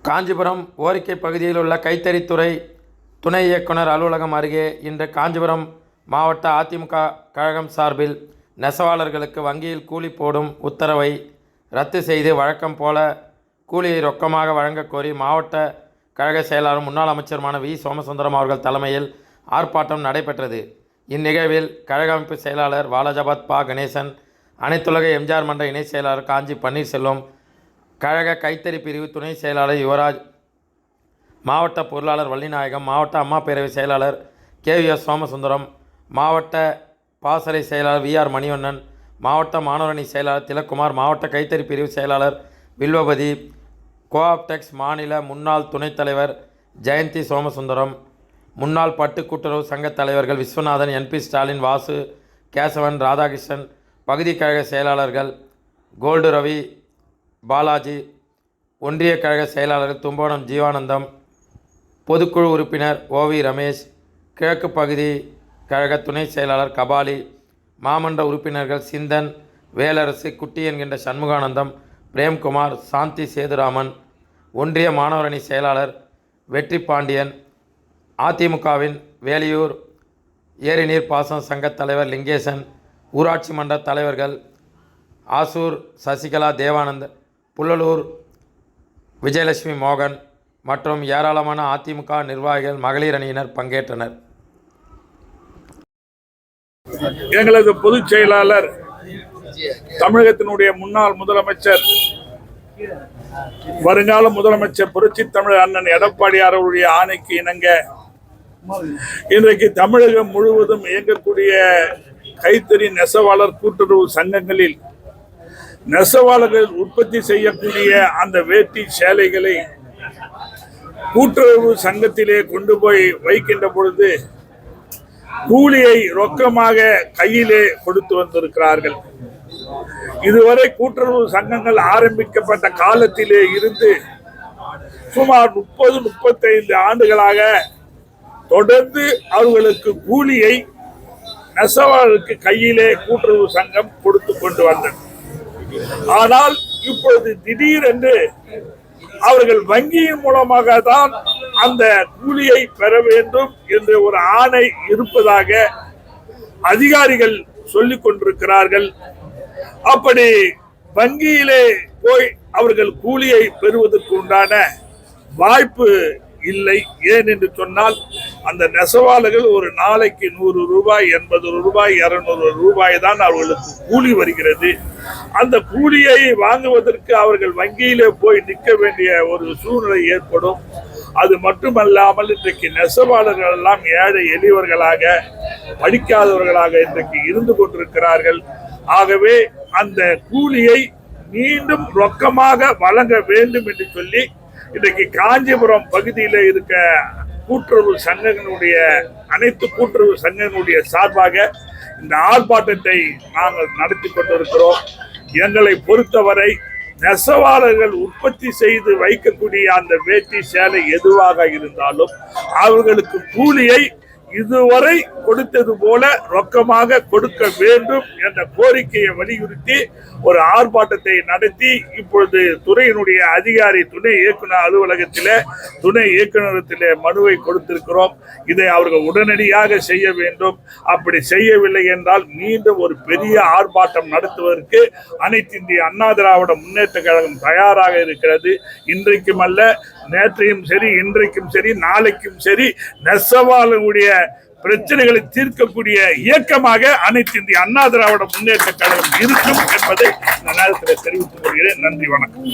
காஞ்சிபுரம் ஓரிக்கை பகுதியில் உள்ள கைத்தறித்துறை துணை இயக்குனர் அலுவலகம் அருகே இன்று காஞ்சிபுரம் மாவட்ட அதிமுக கழகம் சார்பில் நெசவாளர்களுக்கு வங்கியில் கூலி போடும் உத்தரவை ரத்து செய்து வழக்கம் போல கூலியை ரொக்கமாக வழங்கக் கோரி மாவட்ட கழக செயலாளர் முன்னாள் அமைச்சருமான வி சோமசுந்தரம் அவர்கள் தலைமையில் ஆர்ப்பாட்டம் நடைபெற்றது. இந்நிகழ்வில் கழக அமைப்பு செயலாளர் வாலாஜாபாத் பா கணேசன், அனைத்துலக எம்ஜிஆர் மன்ற இணை செயலாளர் காஞ்சி பன்னீர்செல்வம், கழக கைத்தறி பிரிவு துணை செயலாளர் யுவராஜ், மாவட்ட பொருளாளர் வள்ளிநாயகம், மாவட்ட அம்மா பேரவை செயலாளர் KVS சோமசுந்தரம், மாவட்ட பாசறை செயலாளர் VR மணிவண்ணன், மாவட்ட மாணவரணி செயலாளர் திலக்குமார், மாவட்ட கைத்தறி பிரிவு செயலாளர் வில்வபதி, கோஆப்டெக்ஸ் மாநில முன்னாள் துணைத் தலைவர் ஜெயந்தி சோமசுந்தரம், முன்னாள் பட்டு கூட்டுறவு சங்க தலைவர்கள் விஸ்வநாதன், NP ஸ்டாலின், வாசு, கேசவன், ராதாகிருஷ்ணன், பகுதி கழக செயலாளர்கள் கோல்டு ரவி, பாலாஜி, ஒன்றிய கழக செயலாளர்கள் தும்போனம் ஜீவானந்தம், பொதுக்குழு உறுப்பினர் OV ரமேஷ், கிழக்கு பகுதி கழக துணை செயலாளர் கபாலி, மாமன்ற உறுப்பினர்கள் சிந்தன், வேலரசு, குட்டி என்கின்ற சண்முகானந்தம், பிரேம்குமார், சாந்தி சேதுராமன், ஒன்றிய மாணவரணி செயலாளர் வெற்றி பாண்டியன், அதிமுகவின் வேலியூர் ஏரிநீர் பாசன சங்க தலைவர் லிங்கேசன், ஊராட்சி மன்ற தலைவர்கள் ஆசூர் சசிகலா, தேவானந்த், புல்லலூர் விஜயலட்சுமி மோகன் மற்றும் ஏராளமான அதிமுக நிர்வாகிகள், மகளிர் அணியினர் பங்கேற்றனர். எங்களது பொதுச் செயலாளர் தமிழகத்தினுடைய முன்னாள் முதலமைச்சர், வருங்கால முதலமைச்சர் புரட்சி தமிழர் அண்ணன் எடப்பாடியார் அவருடைய ஆணைக்கு இணங்க இன்றைக்கு தமிழகம் முழுவதும் இயங்கக்கூடிய கைத்தறி நெசவாளர் கூட்டுறவு சங்கங்களில் நெசவாளர்கள் உற்பத்தி செய்யக்கூடிய அந்த வேட்டி சேலைகளை கூட்டுறவு சங்கத்திலே கொண்டு போய் வைக்கின்ற பொழுது கூலியை ரொக்கமாக கையிலே கொடுத்து வந்திருக்கிறார்கள். இதுவரை கூட்டுறவு சங்கங்கள் ஆரம்பிக்கப்பட்ட காலத்திலே இருந்து சுமார் 30-35 ஆண்டுகளாக தொடர்ந்து அவர்களுக்கு கூலியை நெசவாளருக்கு கையிலே கூட்டுறவு சங்கம் கொடுத்து கொண்டு வந்தது. ஆனால் இப்பொழுது திடீரென்று அவர்கள் வங்கியின் மூலமாக தான் அந்த கூலியை பெற வேண்டும் என்ற ஒரு ஆணை இருப்பதாக அதிகாரிகள் சொல்லிக் கொண்டிருக்கிறார்கள். அப்படி வங்கியிலே போய் அவர்கள் கூலியை பெறுவதற்கு உண்டான வாய்ப்பு இல்லை. ஏன் என்று சொன்னால் அந்த நெசவாளர்கள் ஒரு நாளைக்கு 100 ரூபாய், 80 ரூபாய், 200 ரூபாய் தான் அவர்களுக்கு கூலி வருகிறது. அந்த கூலியை வாங்குவதற்கு அவர்கள் வங்கியிலே போய் நிற்க வேண்டிய ஒரு சூழ்நிலை ஏற்படும். அது மட்டுமல்லாமல் இன்றைக்கு நெசவாளர்கள் எல்லாம் ஏழை எளியவர்களாக, படிக்காதவர்களாக இன்றைக்கு இருந்து கொண்டிருக்கிறார்கள். ஆகவே அந்த கூலியை மீண்டும் ரொக்கமாக வழங்க வேண்டும் என்று சொல்லி இன்றைக்கு காஞ்சிபுரம் பகுதியில் இருக்க கூட்டுறவு சங்கங்களுடைய அனைத்து கூட்டுறவு சங்கங்களுடைய சார்பாக இந்த ஆர்ப்பாட்டத்தை நாங்கள் நடத்தி கொண்டிருக்கிறோம். எங்களை பொறுத்தவரை நெசவாளர்கள் உற்பத்தி செய்து வைக்கக்கூடிய அந்த வேட்டி சேலை எதுவாக இருந்தாலும் அவர்களுக்கு கூலியை இதுவரை கொடுத்தது போல ரொக்கமாக கொடுக்க வேண்டும் என்ற கோரிக்கையை வலியுறுத்தி ஒரு ஆர்ப்பாட்டத்தை நடத்தி இப்பொழுது துறையினுடைய அதிகாரி துணை இயக்குனர் அலுவலகத்திலே, துணை இயக்குநரகத்திலே மனுவை கொடுத்திருக்கிறோம். இதை அவர்கள் உடனடியாக செய்ய வேண்டும். அப்படி செய்யவில்லை என்றால் மீண்டும் ஒரு பெரிய ஆர்ப்பாட்டம் நடத்துவதற்கு அனைத்து இந்திய அண்ணா திராவிட முன்னேற்ற கழகம் தயாராக இருக்கிறது. இன்றைக்கும் அல்ல, நேற்றையும் சரி, இன்றைக்கும் சரி, நாளைக்கும் சரி, நெசவாளர்களுடைய பிரச்சனைகளை தீர்க்கக்கூடிய இயக்கமாக அனைத்து இந்திய அண்ணா திராவிட முன்னேற்ற கழகம் இருக்கும் என்பதை இந்த நேரத்தில் தெரிவித்துக் கொள்கிறேன். நன்றி, வணக்கம்.